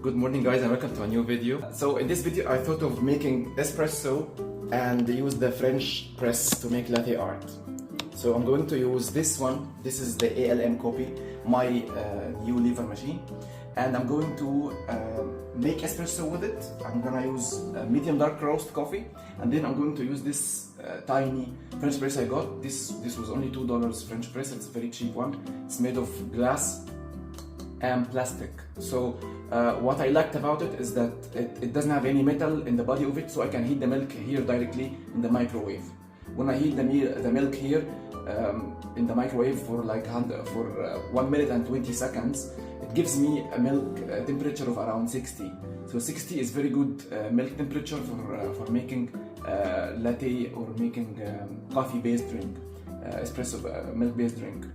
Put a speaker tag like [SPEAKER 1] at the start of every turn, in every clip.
[SPEAKER 1] Good morning guys and welcome to a new video. So in this video I thought of making espresso and use the French press to make latte art. So I'm going to use this one. This is the ALM copy, my new lever machine, and I'm going to make espresso with it. I'm gonna use medium dark roast coffee, and then I'm going to use this tiny French press I got. This was only $2 French press. It's a very cheap one. It's made of glass and plastic. So what I liked about it is that it doesn't have any metal in the body of it, so I can heat the milk here directly in the microwave. When I heat the milk here in the microwave for like 1 minute and 20 seconds, it gives me a milk temperature of around 60. So 60 is very good milk temperature for making latte or making coffee-based drink, espresso milk-based drink.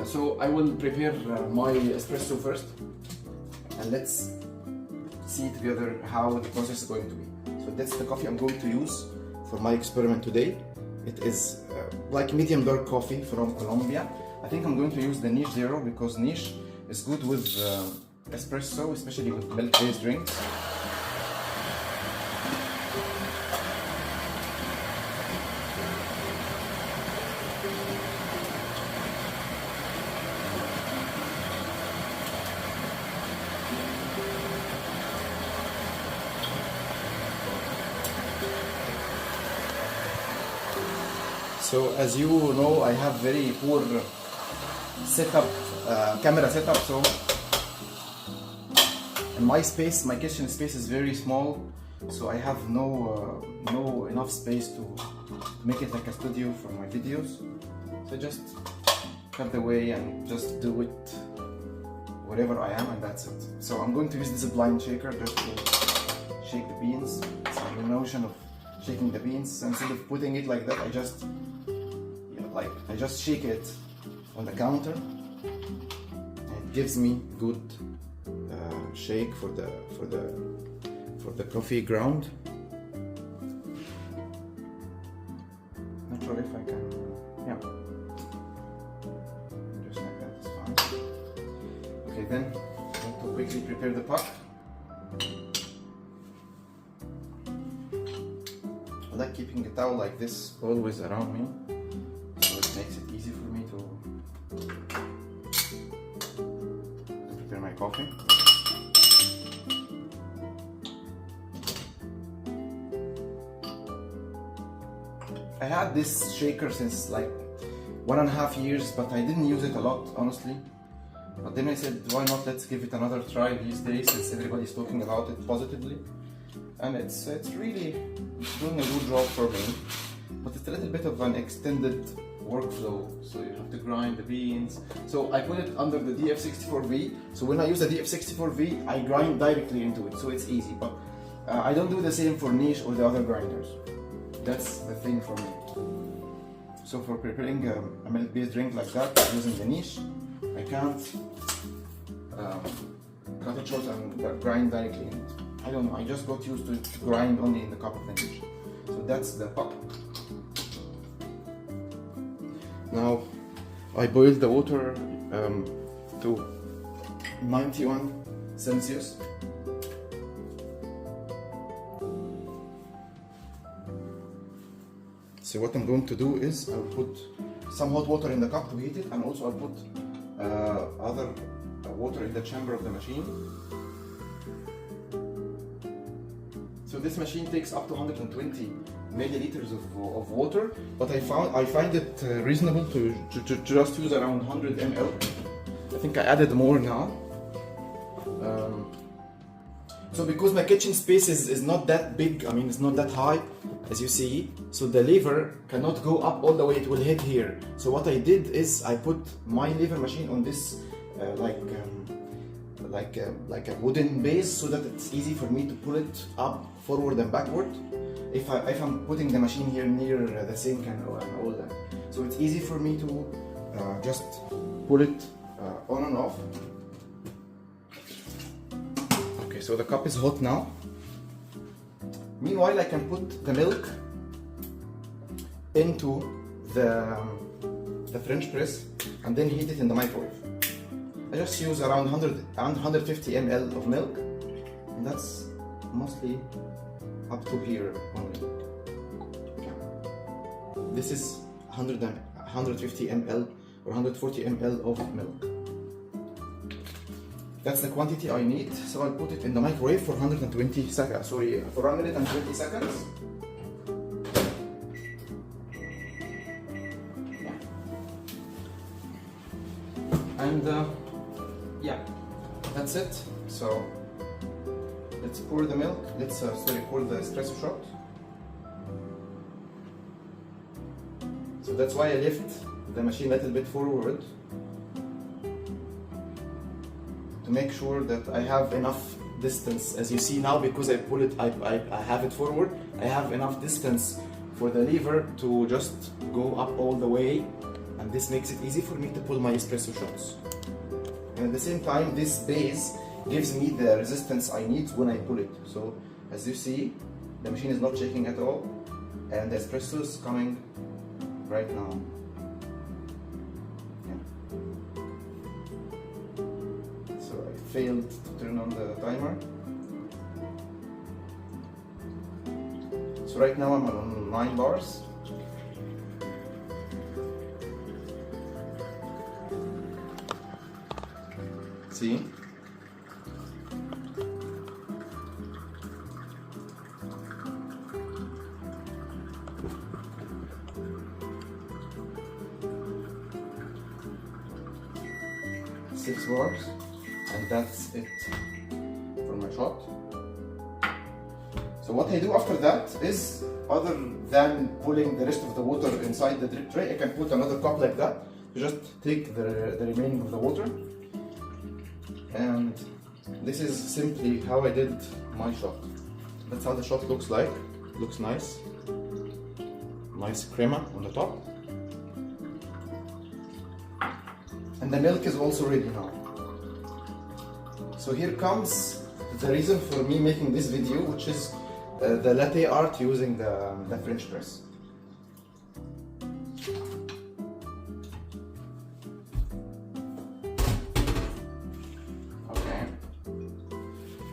[SPEAKER 1] So I will prepare my espresso first, and let's see together how the process is going to be. So that's the coffee I'm going to use for my experiment today. It is like medium dark coffee from Colombia. I think I'm going to use the niche zero because niche is good with espresso, especially with milk-based drinks. So as you know, I have very poor setup, camera setup. So in my space, my kitchen space is very small. So I have no enough space to make it like a studio for my videos. So just cut the way and just do it wherever I am, and that's it. So I'm going to use this blind shaker just to shake the beans. So the notion of shaking the beans, instead of putting it like that, I just shake it on the counter, and it gives me good shake for the coffee ground. Not sure if I can. Yeah, just like that is fine. Okay, then I want to quickly prepare the pot. I like keeping a towel like this always around me. Makes it easy for me to prepare my coffee. I had this shaker since like 1.5 years, but I didn't use it a lot, honestly. But then I said, why not, let's give it another try these days since everybody's talking about it positively. And it's really doing a good job for me. But it's a little bit of an extended workflow, so you have to grind the beans. So I put it under the DF64V, so when I use the DF64V I grind directly into it, so it's easy. But I don't do the same for niche or the other grinders. That's the thing for me. So for preparing a milk-based drink like that using the niche, I can't cut it short and grind directly in it. I don't know, I just got used to grind only in the cup of the niche. So that's the pot. Now I boiled the water to 91 Celsius. So what I'm going to do is I'll put some hot water in the cup to heat it, and also I'll put other water in the chamber of the machine. So this machine takes up to 120 milliliters of water, but I find it reasonable to just use around 100 ml. I think I added more now. So because my kitchen space is not that big, I mean it's not that high as you see, so the lever cannot go up all the way, it will hit here. So what I did is I put my lever machine on this like a wooden base, so that it's easy for me to pull it up, forward and backward if I'm putting the machine here near the sink and all that. So it's easy for me to just pull it on and off. Okay, so the cup is hot now. Meanwhile I can put the milk into the French press and then heat it in the microwave. I just use around 150 ml of milk and that's mostly up to here only. This is 150 ml or 140 ml of milk. That's the quantity I need, so I'll put it in the microwave for 120 seconds. Sorry, for 1 minute and 20 seconds. And yeah, that's it. So let's pour the milk. Let's pour the espresso shot. So that's why I lift the machine a little bit forward to make sure that I have enough distance. As you see now, because I pull it, I have it forward, I have enough distance for the lever to just go up all the way, and this makes it easy for me to pull my espresso shots. And at the same time, this base gives me the resistance I need when I pull it. So as you see, the machine is not shaking at all, and the espresso is coming right now. So I failed to turn on the timer. So right now I'm on 9 bars. See? Six bars, and that's it for my shot. So what I do after that is, other than pulling the rest of the water inside the drip tray, I can put another cup like that to just take the remaining of the water. And this is simply how I did my shot. That's how the shot looks like. Looks nice. Nice crema on the top. And the milk is also ready now. So here comes the reason for me making this video, which is the latte art using the French press. Okay.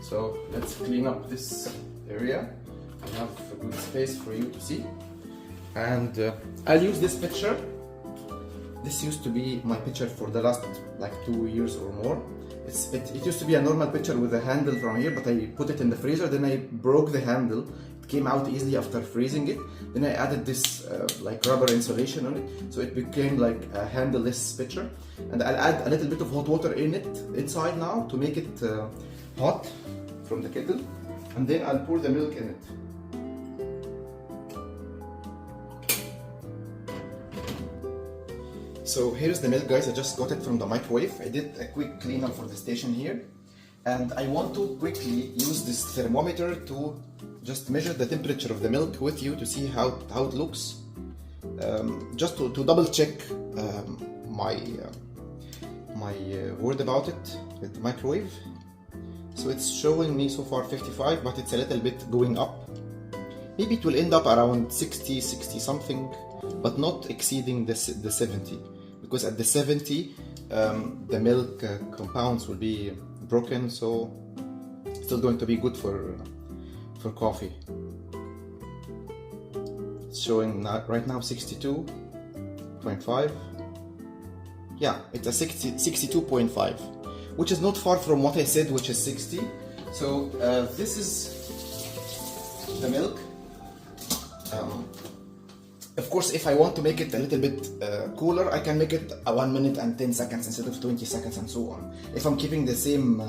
[SPEAKER 1] So let's clean up this area. I have a good space for you to see. And I'll use this picture. This used to be my pitcher for the last like 2 years or more. It used to be a normal pitcher with a handle from here, but I put it in the freezer, then I broke the handle. It came out easily after freezing it. Then I added this like rubber insulation on it, so it became like a handleless pitcher. And I'll add a little bit of hot water in it inside now to make it hot from the kettle. And then I'll pour the milk in it. So here's the milk, guys. I just got it from the microwave. I did a quick cleanup for the station here. And I want to quickly use this thermometer to just measure the temperature of the milk with you to see how it looks. Just to double check my word about it with the microwave. So it's showing me so far 55, but it's a little bit going up. Maybe it will end up around 60 something, but not exceeding the 70. Because at the 70, the milk compounds will be broken, so it's still going to be good for coffee. It's showing right now 62.5. Yeah, it's a 62.5, which is not far from what I said, which is 60. So this is the milk. Of course, if I want to make it a little bit cooler, I can make it 1 minute and 10 seconds instead of 20 seconds and so on. If I'm keeping the same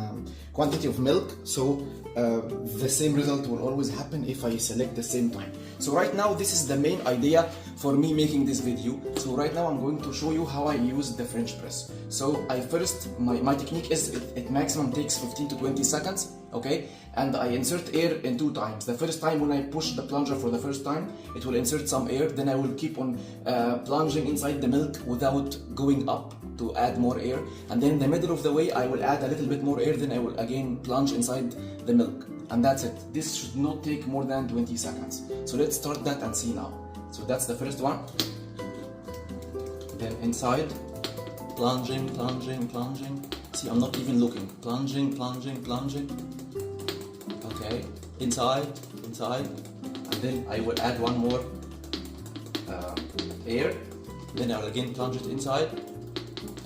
[SPEAKER 1] quantity of milk, so the same result will always happen if I select the same time. So right now, this is the main idea for me making this video. So right now, I'm going to show you how I use the French press. So my technique is it maximum takes 15 to 20 seconds, okay? And I insert air in 2 times. The first time when I push the plunger for the first time, it will insert some air. Then I will keep on plunging inside the milk without going up to add more air. And then in the middle of the way, I will add a little bit more air. Then I will again plunge inside the milk. And that's it. This should not take more than 20 seconds. So let's start that and see now. So that's the first one. Then inside, plunging, plunging, plunging. See, I'm not even looking. Plunging, plunging, plunging. Okay, inside, and then I will add one more air, then I'll again plunge it inside,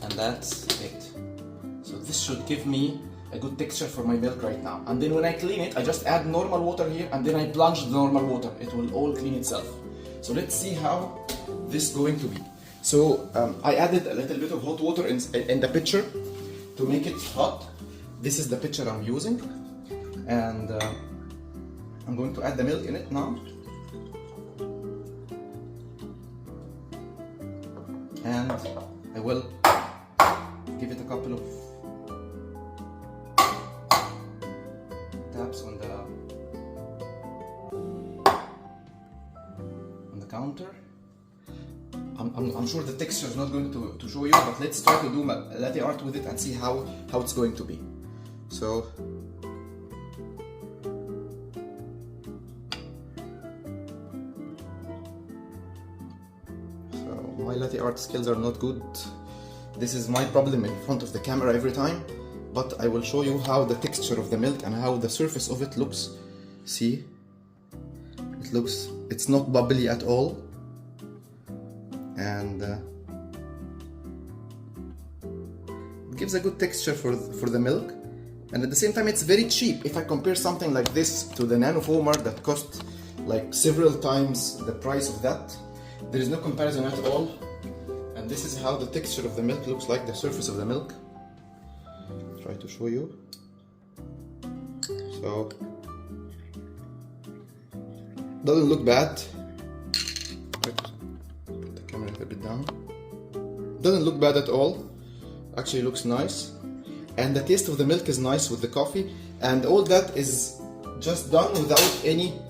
[SPEAKER 1] and that's it. So this should give me a good texture for my milk right now. And then when I clean it, I just add normal water here, and then I plunge the normal water. It will all clean itself. So let's see how this is going to be. So I added a little bit of hot water in the pitcher to make it hot. This is the pitcher I'm using, and I'm going to add the milk in it now. And I will give it a couple of taps on the counter. I'm sure the texture is not going to show you, but let's try to do latte art with it and see how it's going to be. So my latte art skills are not good. This is my problem in front of the camera every time, but I will show you how the texture of the milk and how the surface of it looks. See, it's not bubbly at all, and it gives a good texture for the milk, and at the same time it's very cheap. If I compare something like this to the nano foamer that cost like several times the price of that, there is no comparison at all. And this is how the texture of the milk looks like, the surface of the milk. Try to show you. So doesn't look bad. Put the camera a little bit down. Doesn't look bad at all. Actually looks nice. And the taste of the milk is nice with the coffee, and all that is just done without any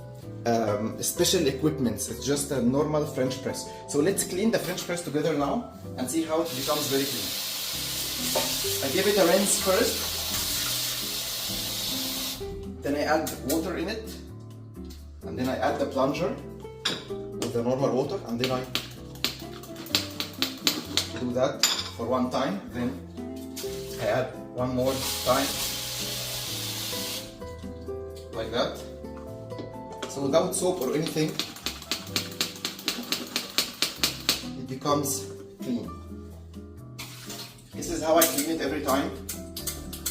[SPEAKER 1] special equipments. It's just a normal French press. So let's clean the French press together now and see how it becomes very clean. I give it a rinse first, then I add water in it, and then I add the plunger with the normal water, and then I do that for one time, then I add one more time like that. So without soap or anything, it becomes clean. This is how I clean it every time.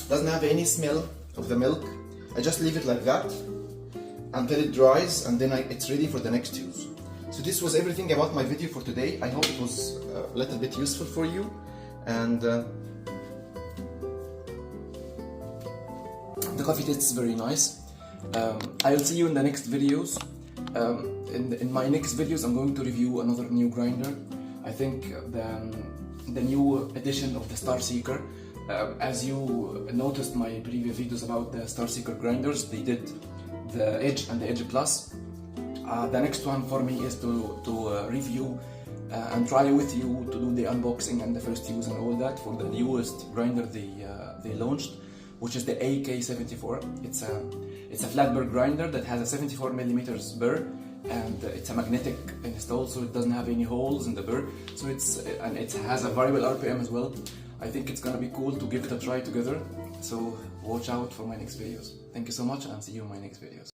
[SPEAKER 1] Doesn't have any smell of the milk. I just leave it like that until it dries, and then it's ready for the next use. So this was everything about my video for today. I hope it was a little bit useful for you, and the coffee tastes very nice. I'll see you in the next videos. In my next videos, I'm going to review another new grinder. I think the new edition of the Star Seeker. As you noticed my previous videos about the Star Seeker grinders, they did the Edge and the Edge Plus. The next one for me is to review and try with you to do the unboxing and the first use and all that for the newest grinder they launched, which is the AK74. It's a flat burr grinder that has a 74mm burr, and it's a magnetic install, so it doesn't have any holes in the burr. So it has a variable RPM as well. I think it's gonna be cool to give it a try together. So watch out for my next videos. Thank you so much, and see you in my next videos.